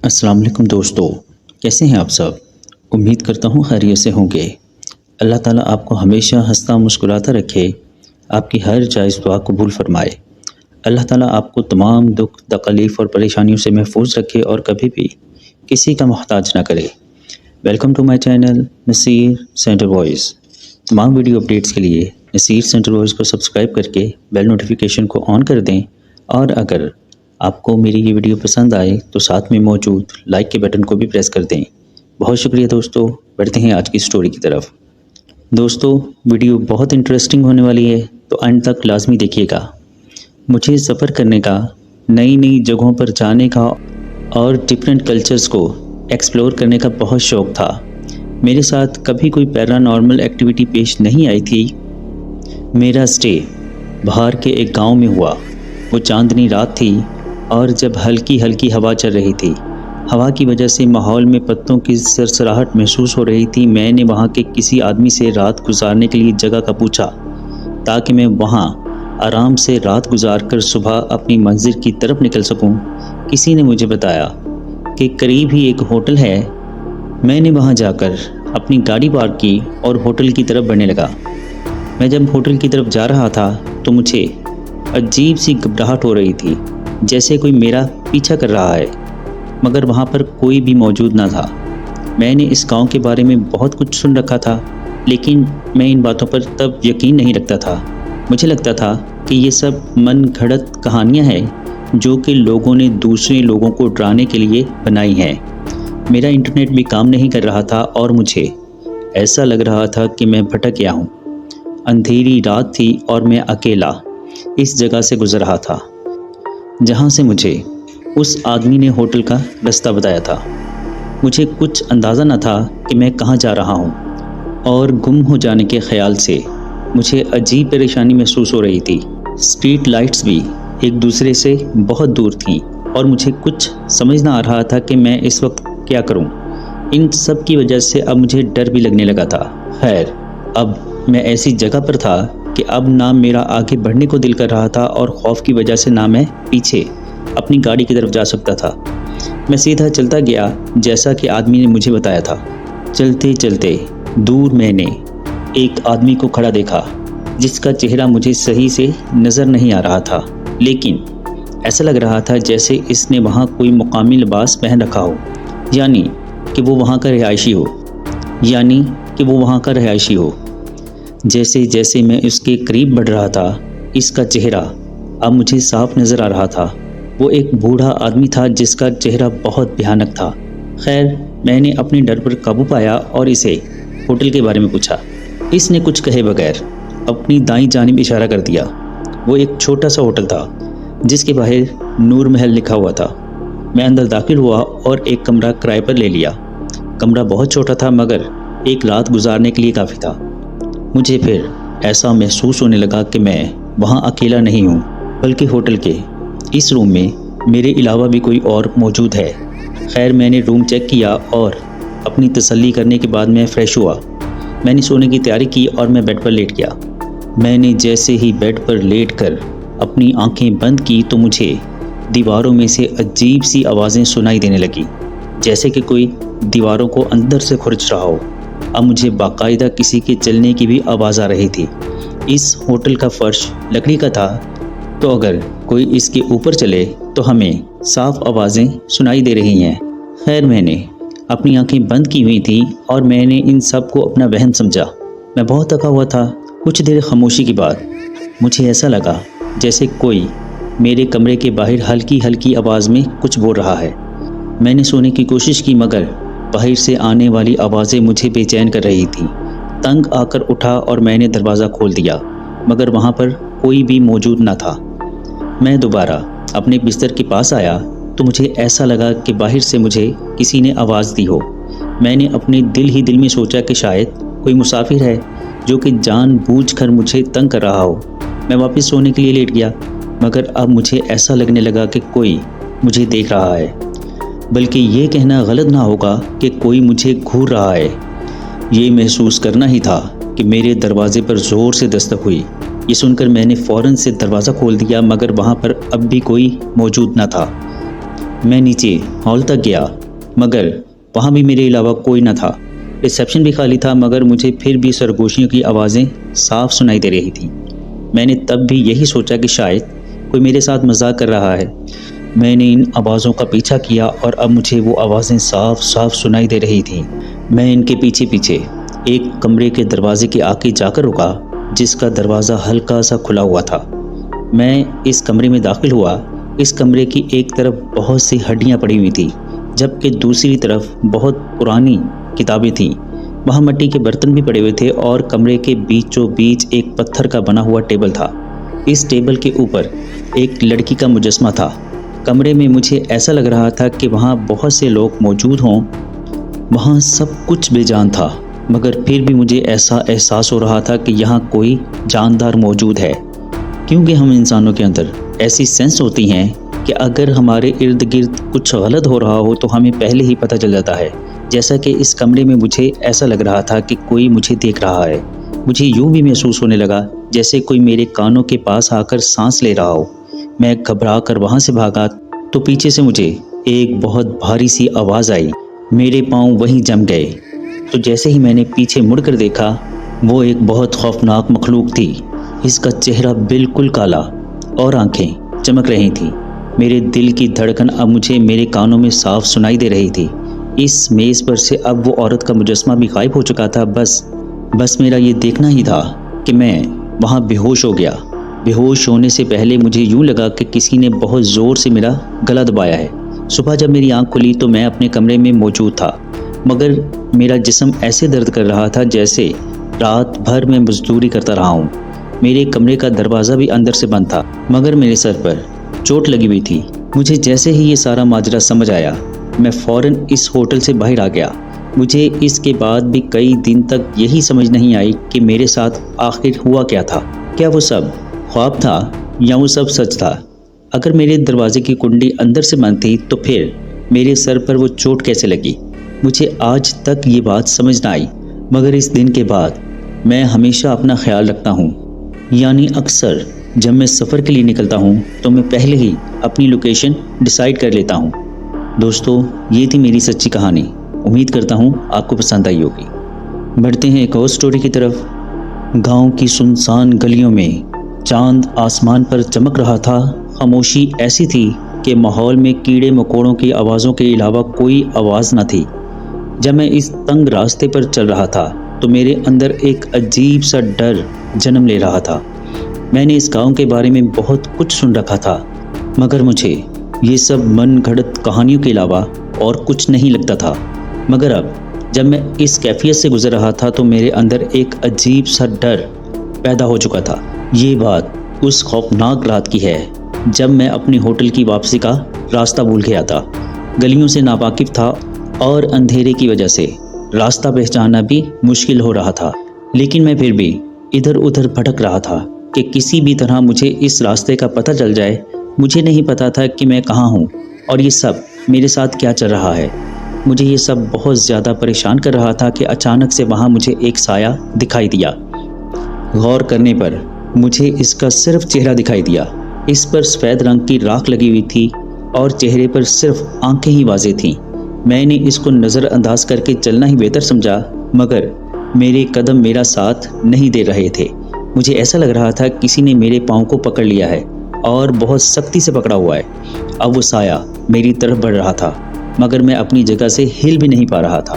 अस्सलाम वालेकुम दोस्तों, कैसे हैं आप सब। उम्मीद करता हूँ खैरियत से होंगे। अल्लाह ताला आपको हमेशा हंसता मुस्कुराता रखे, आपकी हर जायज़ दुआ कबूल फरमाए। अल्लाह ताला आपको तमाम दुख तकलीफ़ और परेशानियों से महफूज रखे और कभी भी किसी का मोहताज ना करे। Welcome to my channel Naseer centre voice. तमाम वीडियो अपडेट्स के लिए नसीर सेंटर वॉइस को सब्सक्राइब करके बेल नोटिफिकेशन को ऑन कर दें, और अगर आपको मेरी ये वीडियो पसंद आए तो साथ में मौजूद लाइक के बटन को भी प्रेस कर दें। बहुत शुक्रिया दोस्तों। बढ़ते हैं आज की स्टोरी की तरफ। दोस्तों, वीडियो बहुत इंटरेस्टिंग होने वाली है, तो एंड तक लाजमी देखिएगा। मुझे सफ़र करने का, नई नई जगहों पर जाने का और डिफरेंट कल्चर्स को एक्सप्लोर करने का बहुत शौक़ था। मेरे साथ कभी कोई पैरानॉर्मल एक्टिविटी पेश नहीं आई थी। मेरा स्टे बाहर के एक गांव में हुआ। वो चांदनी रात थी और जब हल्की हल्की हवा चल रही थी। हवा की वजह से माहौल में पत्तों की सरसराहट महसूस हो रही थी। मैंने वहाँ के किसी आदमी से रात गुजारने के लिए जगह का पूछा, ताकि मैं वहाँ आराम से रात गुजार कर सुबह अपनी मंजिल की तरफ निकल सकूं। किसी ने मुझे बताया कि करीब ही एक होटल है। मैंने वहाँ जाकर अपनी गाड़ी पार्क की और होटल की तरफ बढ़ने लगा। मैं जब होटल की तरफ जा रहा था तो मुझे अजीब सी घबराहट हो रही थी, जैसे कोई मेरा पीछा कर रहा है, मगर वहाँ पर कोई भी मौजूद ना था। मैंने इस गांव के बारे में बहुत कुछ सुन रखा था, लेकिन मैं इन बातों पर तब यकीन नहीं रखता था। मुझे लगता था कि ये सब मन घड़त कहानियाँ हैं जो कि लोगों ने दूसरे लोगों को डराने के लिए बनाई हैं। मेरा इंटरनेट भी काम नहीं कर रहा था और मुझे ऐसा लग रहा था कि मैं भटक गया हूँ। अंधेरी रात थी और मैं अकेला इस जगह से गुजर रहा था जहाँ से मुझे उस आदमी ने होटल का रास्ता बताया था। मुझे कुछ अंदाज़ा न था कि मैं कहाँ जा रहा हूँ, और गुम हो जाने के ख्याल से मुझे अजीब परेशानी महसूस हो रही थी। स्ट्रीट लाइट्स भी एक दूसरे से बहुत दूर थीं और मुझे कुछ समझ ना आ रहा था कि मैं इस वक्त क्या करूँ। इन सब की वजह से अब मुझे डर भी लगने लगा था। खैर, अब मैं ऐसी जगह पर था कि अब ना मेरा आगे बढ़ने को दिल कर रहा था और खौफ की वजह से ना मैं पीछे अपनी गाड़ी की तरफ जा सकता था। मैं सीधा चलता गया जैसा कि आदमी ने मुझे बताया था। चलते चलते दूर मैंने एक आदमी को खड़ा देखा, जिसका चेहरा मुझे सही से नज़र नहीं आ रहा था, लेकिन ऐसा लग रहा था जैसे इसने वहाँ कोई मुकामी लिबास पहन रखा हो, यानी कि वो वहाँ का रिहायशी हो। जैसे जैसे मैं उसके करीब बढ़ रहा था, इसका चेहरा अब मुझे साफ नज़र आ रहा था। वो एक बूढ़ा आदमी था जिसका चेहरा बहुत भयानक था। खैर, मैंने अपने डर पर काबू पाया और इसे होटल के बारे में पूछा। इसने कुछ कहे बगैर अपनी दाईं जानिब इशारा कर दिया। वो एक छोटा सा होटल था जिसके बाहर नूर महल लिखा हुआ था। मैं अंदर दाखिल हुआ और एक कमरा किराए पर ले लिया। कमरा बहुत छोटा था, मगर एक रात गुजारने के लिए काफ़ी था। मुझे फिर ऐसा महसूस होने लगा कि मैं वहाँ अकेला नहीं हूँ, बल्कि होटल के इस रूम में मेरे अलावा भी कोई और मौजूद है। खैर, मैंने रूम चेक किया और अपनी तसल्ली करने के बाद मैं फ़्रेश हुआ। मैंने सोने की तैयारी की और मैं बेड पर लेट गया। मैंने जैसे ही बेड पर लेट कर अपनी आंखें बंद की तो मुझे दीवारों में से अजीब सी आवाज़ें सुनाई देने लगी, जैसे कि कोई दीवारों को अंदर से खुरच रहा हो। अब मुझे बाकायदा किसी के चलने की भी आवाज़ आ रही थी। इस होटल का फर्श लकड़ी का था, तो अगर कोई इसके ऊपर चले तो हमें साफ आवाज़ें सुनाई दे रही हैं। खैर, मैंने अपनी आंखें बंद की हुई थी और मैंने इन सब को अपना वहम समझा। मैं बहुत थका हुआ था। कुछ देर खामोशी के बाद मुझे ऐसा लगा जैसे कोई मेरे कमरे के बाहर हल्की हल्की आवाज़ में कुछ बोल रहा है। मैंने सोने की कोशिश की, मगर बाहर से आने वाली आवाज़ें मुझे बेचैन कर रही थी। तंग आकर उठा और मैंने दरवाज़ा खोल दिया, मगर वहाँ पर कोई भी मौजूद न था। मैं दोबारा अपने बिस्तर के पास आया तो मुझे ऐसा लगा कि बाहर से मुझे किसी ने आवाज़ दी हो। मैंने अपने दिल में सोचा कि शायद कोई मुसाफिर है जो कि जानबूझकर मुझे तंग कर रहा हो। मैं वापस सोने के लिए लेट गया, मगर अब मुझे ऐसा लगने लगा कि कोई मुझे देख रहा है। बल्कि ये कहना गलत ना होगा कि कोई मुझे घूर रहा है। ये महसूस करना ही था कि मेरे दरवाजे पर ज़ोर से दस्तक हुई। ये सुनकर मैंने फ़ौरन से दरवाज़ा खोल दिया, मगर वहाँ पर अब भी कोई मौजूद न था। میں نیچے ہال تک گیا مگر وہاں بھی میرے علاوہ کوئی نہ تھا۔ ریسیپشن بھی خالی تھا مگر مجھے پھر بھی سرگوشیوں کی آوازیں صاف سنائی دے رہی تھیں۔ میں نے تب بھی یہی سوچا کہ شاید کوئی میرے ساتھ مذاق کر رہا ہے۔ میں نے ان آوازوں کا پیچھا کیا اور اب مجھے وہ آوازیں صاف صاف سنائی دے رہی تھیں۔ میں ان کے پیچھے پیچھے ایک کمرے کے دروازے کے آگے جا کر رکا جس کا دروازہ ہلکا سا کھلا ہوا تھا۔ میں اس کمرے میں داخل ہوا۔ اس کمرے کی ایک طرف بہت سی ہڈیاں پڑی ہوئی تھیں جبکہ دوسری طرف بہت پرانی کتابیں تھیں۔ وہاں مٹی کے برتن بھی پڑے ہوئے تھے اور کمرے کے بیچوں بیچ ایک پتھر کا بنا ہوا ٹیبل تھا۔ اس ٹیبل کے اوپر ایک لڑکی کا مجسمہ تھا۔ کمرے میں مجھے ایسا لگ رہا تھا کہ وہاں بہت سے لوگ موجود ہوں۔ وہاں سب کچھ بے جان تھا مگر پھر بھی مجھے ایسا احساس ہو رہا تھا کہ یہاں کوئی جاندار موجود ہے، کیونکہ ہم انسانوں کے اندر ایسی سینس ہوتی ہیں کہ اگر ہمارے ارد گرد کچھ غلط ہو رہا ہو تو ہمیں پہلے ہی پتہ چل جاتا ہے۔ جیسا کہ اس کمرے میں مجھے ایسا لگ رہا تھا کہ کوئی مجھے دیکھ رہا ہے۔ مجھے یوں بھی محسوس ہونے لگا جیسے کوئی میرے کانوں کے پاس آ کر سانس لے رہا ہو۔ میں گھبرا کر وہاں سے بھاگا تو پیچھے سے مجھے ایک بہت بھاری سی آواز آئی۔ میرے پاؤں وہیں جم گئے۔ تو جیسے ہی میں نے پیچھے مڑ کر دیکھا وہ ایک بہت خوفناک مخلوق تھی۔ اس کا چہرہ بالکل کالا اور آنکھیں چمک رہی تھیں۔ میرے دل کی دھڑکن اب مجھے میرے کانوں میں صاف سنائی دے رہی تھی۔ اس میز پر سے اب وہ عورت کا مجسمہ بھی غائب ہو چکا تھا۔ بس میرا یہ دیکھنا ہی تھا کہ میں وہاں بے ہوش ہو گیا۔ بے ہوش ہونے سے پہلے مجھے یوں لگا کہ کسی نے بہت زور سے میرا گلا دبایا ہے۔ صبح جب میری آنکھ کھلی تو میں اپنے کمرے میں موجود تھا مگر میرا جسم ایسے درد کر رہا تھا جیسے رات بھر میں مزدوری کرتا رہا ہوں۔ میرے کمرے کا دروازہ بھی اندر سے بند تھا مگر میرے سر پر چوٹ لگی ہوئی تھی۔ مجھے جیسے ہی یہ سارا ماجرا سمجھ آیا میں فوراً اس ہوٹل سے باہر آ گیا۔ مجھے اس کے بعد بھی کئی دن تک یہی سمجھ نہیں آئی کہ میرے ساتھ آخر ہوا کیا تھا۔ کیا وہ سب خواب تھا یا وہ سب سچ تھا؟ اگر میرے دروازے کی کنڈی اندر سے بند تھی تو پھر میرے سر پر وہ چوٹ کیسے لگی؟ مجھے آج تک یہ بات سمجھ نہ آئی مگر اس دن کے بعد میں ہمیشہ اپنا خیال رکھتا ہوں، یعنی اکثر جب میں سفر کے لیے نکلتا ہوں تو میں پہلے ہی اپنی لوکیشن ڈیسائیڈ کر لیتا ہوں۔ دوستو، یہ تھی میری سچی کہانی۔ امید کرتا ہوں آپ کو پسند آئی ہوگی۔ بڑھتے ہیں ایک اور سٹوری کی طرف۔ گاؤں کی سنسان گلیوں میں چاند آسمان پر چمک رہا تھا۔ خاموشی ایسی تھی کہ ماحول میں کیڑے مکوڑوں کی آوازوں کے علاوہ کوئی آواز نہ تھی۔ جب میں اس تنگ راستے پر چل رہا تھا تو میرے اندر ایک عجیب سا ڈر جنم لے رہا تھا۔ میں نے اس گاؤں کے بارے میں بہت کچھ سن رکھا تھا مگر مجھے یہ سب من گھڑت کہانیوں کے علاوہ اور کچھ نہیں لگتا تھا۔ مگر اب جب میں اس کیفیت سے گزر رہا تھا تو میرے اندر ایک عجیب سا ڈر پیدا ہو چکا تھا۔ یہ بات اس خوفناک رات کی ہے جب میں اپنے ہوٹل کی واپسی کا راستہ بھول گیا تھا۔ گلیوں سے ناواقف تھا اور اندھیرے کی وجہ سے راستہ پہچاننا بھی مشکل ہو رہا تھا، لیکن میں پھر بھی ادھر ادھر بھٹک رہا تھا کہ کسی بھی طرح مجھے اس راستے کا پتہ چل جائے۔ مجھے نہیں پتا تھا کہ میں کہاں ہوں اور یہ سب میرے ساتھ کیا چل رہا ہے۔ مجھے یہ سب بہت زیادہ پریشان کر رہا تھا کہ اچانک سے وہاں مجھے ایک سایہ دکھائی دیا۔ غور کرنے پر مجھے اس کا صرف چہرہ دکھائی دیا۔ اس پر سفید رنگ کی راکھ لگی ہوئی تھی اور چہرے پر صرف آنکھیں ہی واضح تھیں۔ میں نے اس کو نظر انداز کر کے چلنا ہی بہتر سمجھا مگر میرے قدم میرا ساتھ نہیں دے رہے تھے۔ مجھے ایسا لگ رہا تھا کسی نے میرے پاؤں کو پکڑ لیا ہے اور بہت سختی سے پکڑا ہوا ہے۔ اب وہ سایہ میری طرف بڑھ رہا تھا مگر میں اپنی جگہ سے ہل بھی نہیں پا رہا تھا۔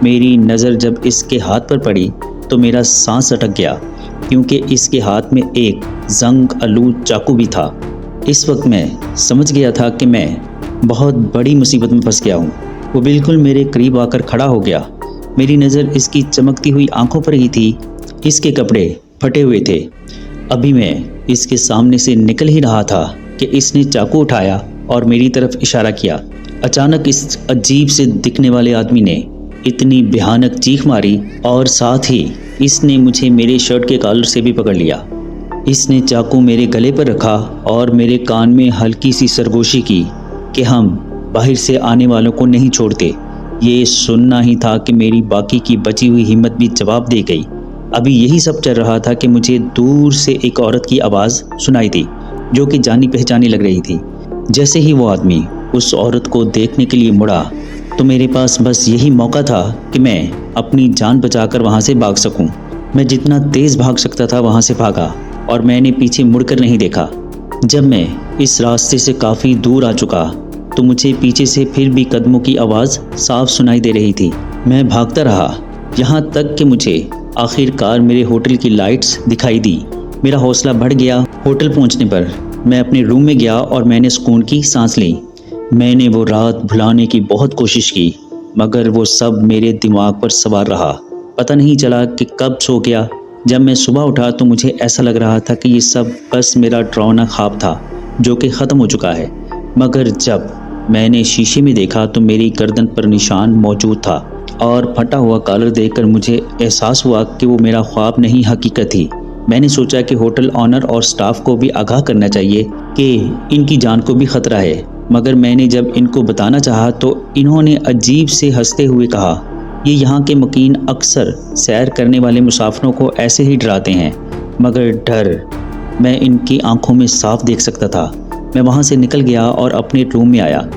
میری نظر جب اس کے ہاتھ پر پڑی تو میرا سانس اٹک گیا کیونکہ اس کے ہاتھ میں ایک زنگ آلود چاقو بھی تھا۔ اس وقت میں سمجھ گیا تھا کہ میں بہت بڑی مصیبت میں پھنس گیا ہوں۔ وہ بالکل میرے قریب آ کر کھڑا ہو گیا۔ میری نظر اس کی چمکتی ہوئی آنکھوں پر ہی تھی۔ اس کے کپڑے پھٹے ہوئے تھے۔ ابھی میں اس کے سامنے سے نکل ہی رہا تھا کہ اس نے چاقو اٹھایا اور میری طرف اشارہ کیا۔ اچانک اس عجیب سے دکھنے والے آدمی نے اتنی بھیانک چیخ ماری اور ساتھ ہی اس نے مجھے میرے شرٹ کے کالر سے بھی پکڑ لیا۔ اس نے چاقو میرے گلے پر رکھا اور میرے کان میں ہلکی سی سرگوشی کی کہ ہم باہر سے آنے والوں کو نہیں چھوڑتے۔ یہ سننا ہی تھا کہ میری باقی کی بچی ہوئی ہمت بھی جواب دے گئی۔ ابھی یہی سب چل رہا تھا کہ مجھے دور سے ایک عورت کی آواز سنائی دی جو کہ جانی پہچانی لگ رہی تھی۔ جیسے ہی وہ آدمی उस औरत को देखने के लिए मुड़ा तो मेरे पास बस यही मौका था कि मैं अपनी जान बचाकर वहाँ से भाग सकूं। मैं जितना तेज़ भाग सकता था वहाँ से भागा और मैंने पीछे मुड़कर नहीं देखा। जब मैं इस रास्ते से काफ़ी दूर आ चुका तो मुझे पीछे से फिर भी कदमों की आवाज़ साफ सुनाई दे रही थी। मैं भागता रहा यहाँ तक कि मुझे आखिरकार मेरे होटल की लाइट्स दिखाई दी। मेरा हौसला बढ़ गया। होटल पहुँचने पर मैं अपने रूम में गया और मैंने सुकून की सांस ली। मैंने वो रात भुलाने की बहुत कोशिश की मगर वो सब मेरे दिमाग पर सवार रहा। पता नहीं चला कि कब सो गया। जब मैं सुबह उठा तो मुझे ऐसा लग रहा था कि ये सब बस मेरा डरावना ख्वाब था जो कि ख़त्म हो चुका है। मगर जब मैंने शीशे में देखा तो मेरी गर्दन पर निशान मौजूद था और फटा हुआ कॉलर देखकर मुझे एहसास हुआ कि वो मेरा ख्वाब नहीं हकीकत थी। मैंने सोचा कि होटल ऑनर और स्टाफ को भी आगाह करना चाहिए कि इनकी जान को भी ख़तरा है। मगर मैंने जब इनको बताना चाहा तो इन्होंने अजीब से हंसते हुए कहा, ये यहाँ के मुकीन अक्सर सैर करने वाले मुसाफिरों को ऐसे ही डराते हैं। मगर डर मैं इनकी आंखों में साफ देख सकता था। मैं वहाँ से निकल गया और अपने रूम में आया।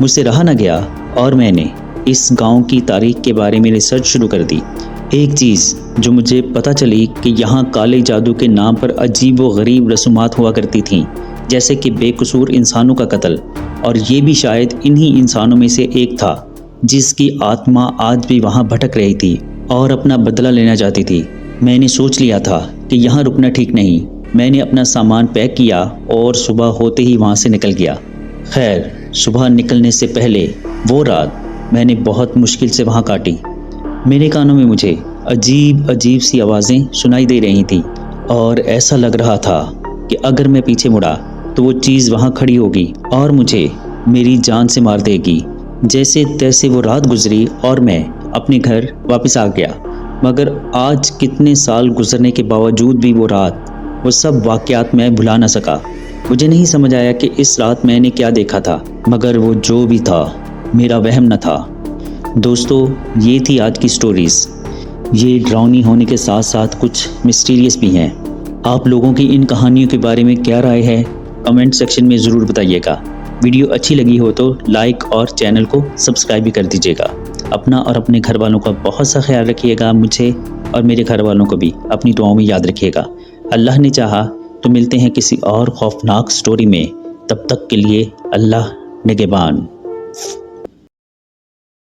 मुझसे रहा न गया और मैंने इस गांव की तारीख के बारे में रिसर्च शुरू कर दी। एक चीज़ जो मुझे पता चली कि यहाँ काले जादू के नाम पर अजीब व गरीब रसूमात हुआ करती थीं, जैसे कि बेकसूर इंसानों का कत्ल। और ये भी शायद इन्हीं इंसानों में से एक था जिसकी आत्मा आज भी वहाँ भटक रही थी और अपना बदला लेना चाहती थी। मैंने सोच लिया था कि यहाँ रुकना ठीक नहीं। मैंने अपना सामान पैक किया और सुबह होते ही वहाँ से निकल गया। खैर, सुबह निकलने से पहले वो रात मैंने बहुत मुश्किल से वहाँ काटी। मेरे कानों में मुझे अजीब अजीब सी आवाज़ें सुनाई दे रही थी और ऐसा लग रहा था कि अगर मैं पीछे मुड़ा तो वो चीज़ वहाँ खड़ी होगी और मुझे मेरी जान से मार देगी। जैसे तैसे वो रात गुजरी और मैं अपने घर वापस आ गया। मगर आज कितने साल गुजरने के बावजूद भी वो रात, वो सब वाक़यात मैं भुला ना सका। मुझे नहीं समझ आया कि इस रात मैंने क्या देखा था, मगर वो जो भी था मेरा वहम न था। दोस्तों, ये थी आज की स्टोरीज़। ये डरावनी होने के साथ साथ कुछ मिस्टीरियस भी हैं। आप लोगों की इन कहानियों के बारे में क्या राय है, कमेंट सेक्शन में ज़रूर बताइएगा। वीडियो अच्छी लगी हो तो लाइक और चैनल को सब्सक्राइब भी कर दीजिएगा। अपना और अपने घर वालों का बहुत सा ख्याल रखिएगा। मुझे और मेरे घर वालों को भी अपनी दुआओं में याद रखिएगा। अल्लाह ने चाहा तो मिलते हैं किसी और खौफनाक स्टोरी में। तब तक के लिए अल्लाह निगहबान।